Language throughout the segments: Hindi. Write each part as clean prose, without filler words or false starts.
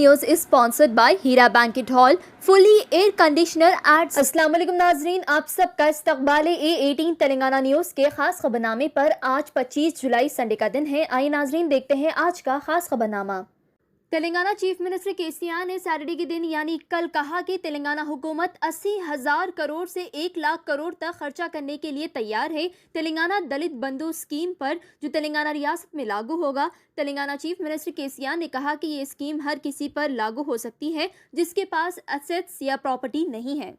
News is sponsored by Heera banquet hall, fully air conditioner ads. अस्सलाम वालेकुम नाजरीन, आप सबका इस्तकबाल है A18 तेलंगाना न्यूज के खास खबरनामे पर। आज 25 जुलाई संडे का दिन है। आइए नाजरीन देखते हैं आज का खास खबरनामा। तेलंगाना चीफ मिनिस्टर केसीआर ने सैटरडे के दिन यानी कल कहा कि तेलंगाना हुकूमत 80,000 करोड़ से 1 लाख करोड़ तक खर्चा करने के लिए तैयार है तेलंगाना दलित बंधु स्कीम पर, जो तेलंगाना रियासत में लागू होगा। तेलंगाना चीफ मिनिस्टर केसीआर ने कहा कि ये स्कीम हर किसी पर लागू हो सकती है जिसके पास एसेट्स या प्रॉपर्टी नहीं है।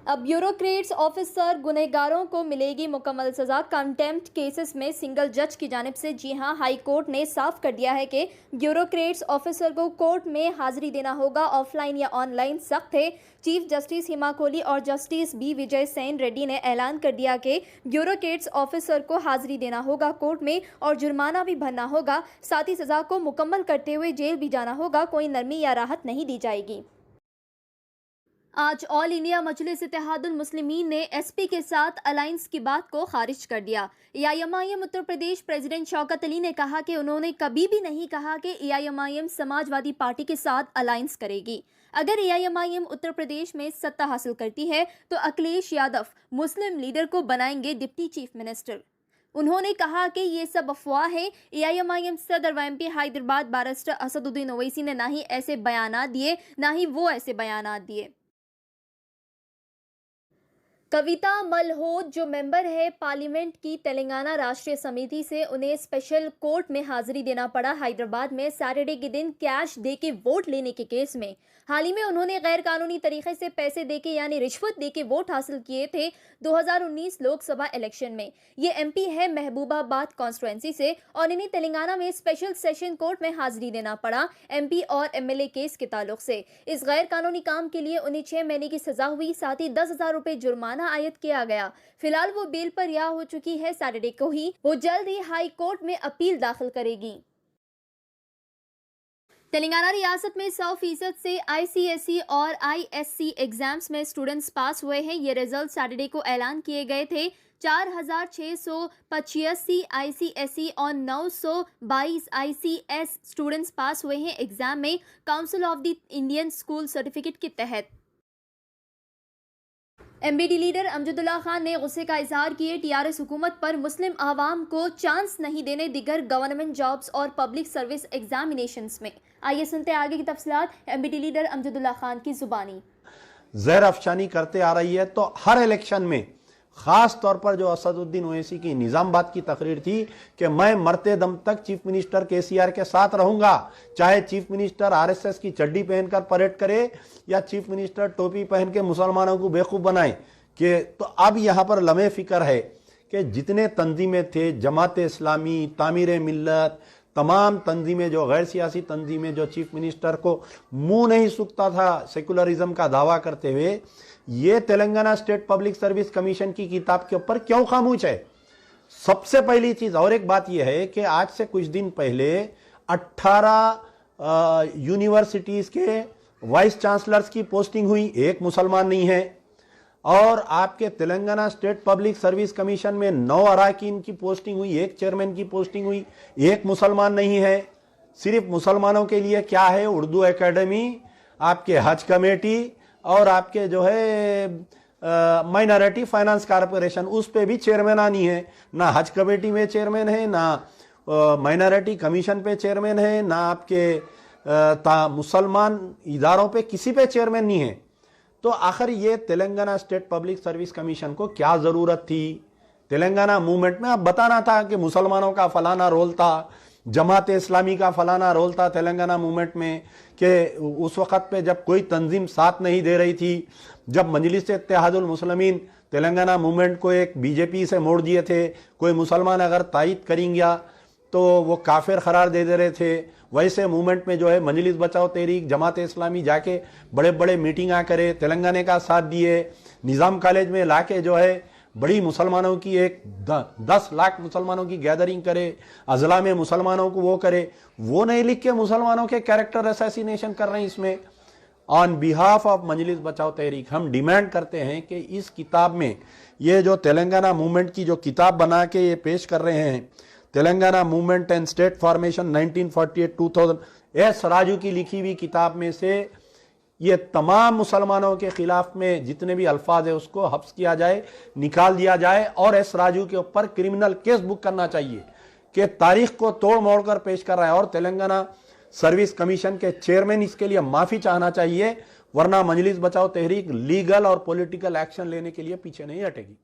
अब ब्यूरोक्रेट्स ऑफिसर गुनहगारों को मिलेगी मुकम्मल सजा। कंटेम्प्ट केसेस में सिंगल जज की जानिब से, जी हां, हाई कोर्ट ने साफ कर दिया है कि ब्यूरोक्रेट्स ऑफिसर को कोर्ट में हाजिरी देना होगा, ऑफलाइन या ऑनलाइन सख्त है। चीफ जस्टिस हिमा कोहली और जस्टिस बी विजय सेन रेड्डी ने ऐलान कर दिया कि ब्यूरोक्रेट्स ऑफिसर को हाजिरी देना होगा कोर्ट में और जुर्माना भी भरना होगा। साथ ही सजा को मुकम्मल करते हुए जेल भी जाना होगा। कोई नरमी या राहत नहीं दी जाएगी। आज ऑल इंडिया मजलिस इत्तेहादुल मुस्लिमीन ने एसपी के साथ अलायंस की बात को खारिज कर दिया। एआईएमआईएम उत्तर प्रदेश प्रेसिडेंट शौकत अली ने कहा कि उन्होंने कभी भी नहीं कहा कि एआईएमआईएम समाजवादी पार्टी के साथ अलायंस करेगी। अगर एआईएमआईएम उत्तर प्रदेश में सत्ता हासिल करती है तो अखिलेश यादव मुस्लिम लीडर को बनाएंगे डिप्टी चीफ मिनिस्टर। उन्होंने कहा कि ये सब अफवाह है। एआईएमआईएम सदर व एमपी हैदराबाद बैरिस्टर असदुद्दीन ओवैसी ने ना ही ऐसे बयानात दिए, ना ही वो ऐसे बयानात दिए। कविता मल्होत जो मेंबर है पार्लियामेंट की तेलंगाना राष्ट्रीय समिति से, उन्हें स्पेशल कोर्ट में हाजिरी देना पड़ा हैदराबाद में सैटरडे के दिन कैश देके वोट लेने के केस में। हाल ही में उन्होंने गैर कानूनी तरीके से पैसे देके यानी रिश्वत देके वोट हासिल किए थे 2019 लोकसभा इलेक्शन में। ये एमपी है महबूबाबाद कॉन्स्टिट्यूएंसी से और इन्हें तेलंगाना में स्पेशल सेशन कोर्ट में हाजिरी देना पड़ा एमपी और एमएलए केस के ताल्लुक से। इस गैर कानूनी काम के लिए उन्हें 6 महीने की सजा हुई, साथ ही 10,000 रुपए जुर्माना आयद किया गया। फिलहाल वो बेल पर रिहा हो चुकी है। सैटरडे को ही वो जल्द ही हाई कोर्ट में अपील दाखिल करेगी। तेलंगाना रियासत में 100% से आईसीएसई और आईएससी एग्जाम्स में स्टूडेंट्स पास हुए हैं। ये रिजल्ट सैटरडे को ऐलान किए गए थे। 4,685 आईसीएसई और 922 आईसीएस स्टूडेंट्स पास हुए हैं एग्जाम में council of the Indian school certificate के तहत। एमबीडी लीडर अमजदुल्ला खान ने गुस्से का इजहार किए टीआरएस हुकूमत पर मुस्लिम आवाम को चांस नहीं देने दिगर गवर्नमेंट जॉब्स और पब्लिक सर्विस एग्जामिनेशंस में। आइए सुनते आगे की तफसीलात एमबीडी लीडर अमजदुल्ला खान की जुबानी। जहर अफशानी करते आ रही है तो हर इलेक्शन में खास तौर पर जो असदुद्दीन ओवैसी की निजामाबाद की तकरीर थी कि मैं मरते दम तक चीफ मिनिस्टर केसीआर के साथ रहूंगा, चाहे चीफ मिनिस्टर आरएसएस की चड्डी पहनकर परेड करे या चीफ मिनिस्टर टोपी पहन के मुसलमानों को बेवकूफ बनाए। कि तो अब यहाँ पर लम्हे फिक्र है कि जितने तंजीमें थे, जमात इस्लामी, तामीर मिल्लत, तमाम तंजीमें, जो गैर सियासी तंजीमें, जो चीफ मिनिस्टर को मुंह नहीं सूखता था सेकुलरिज्म का दावा करते हुए, ये Telangana state public service commission की किताब के ऊपर क्यों खामोश है? सबसे पहली चीज और एक बात यह है कि आज से कुछ दिन पहले 18 यूनिवर्सिटीज के वाइस चांसलर्स की पोस्टिंग हुई, एक मुसलमान नहीं है। और आपके Telangana state public service commission में 9 अराकीन की पोस्टिंग हुई, एक चेयरमैन की पोस्टिंग हुई, एक मुसलमान नहीं है। सिर्फ मुसलमानों के लिए क्या है? उर्दू एकेडमी, आपके हज कमेटी और आपके जो है माइनॉरिटी फाइनेंस कॉरपोरेशन, उस पे भी चेयरमैन आनी है। ना हज कमेटी में चेयरमैन है, ना माइनॉरिटी कमीशन पे चेयरमैन है, ना आपके मुसलमान इदारों पे किसी पे चेयरमैन नहीं है। तो आखिर ये Telangana state public service commission को क्या जरूरत थी? तेलंगाना मूवमेंट में अब बताना था कि मुसलमानों का फलाना रोल था, जमात इस्लामी का फलाना रोल था तेलंगाना मूवमेंट में, कि उस वक़्त पे जब कोई तंजीम साथ नहीं दे रही थी, जब मजलिस इत्तेहादुल मुस्लिमीन तेलंगाना मूवमेंट को एक बीजेपी से मोड़ दिए थे, कोई मुसलमान अगर तायद करेंगे तो वो काफिर करार दे रहे थे। वैसे मूवमेंट में जो है मजलिस बचाओ तहरीक, जमात इस्लामी जाके बड़े बड़े मीटिंग करे, तेलंगाना का साथ दिए, निज़ाम कॉलेज में लाके जो है बड़ी मुसलमानों की एक 10 लाख मुसलमानों की गैदरिंग करे, अजला में मुसलमानों को वो करे, वो नहीं लिख के मुसलमानों के कैरेक्टर असैसिनेशन कर रहे हैं। इसमें ऑन बिहाफ ऑफ मजलिस बचाओ तहरीक हम डिमांड करते हैं कि इस किताब में, ये जो तेलंगाना मूवमेंट की जो किताब बना के ये पेश कर रहे हैं, Telangana movement and state formation 1948-2000, S Raju की लिखी हुई किताब में से ये तमाम मुसलमानों के खिलाफ में जितने भी अल्फाज है उसको हब्स किया जाए, निकाल दिया जाए और एस राजू के ऊपर क्रिमिनल केस बुक करना चाहिए कि तारीख को तोड़ मोड़ कर पेश कर रहा है। और तेलंगाना सर्विस कमीशन के चेयरमैन इसके लिए माफी चाहना चाहिए, वरना मजलिस बचाओ तहरीक लीगल और पॉलिटिकल एक्शन लेने के लिए पीछे नहीं हटेगी।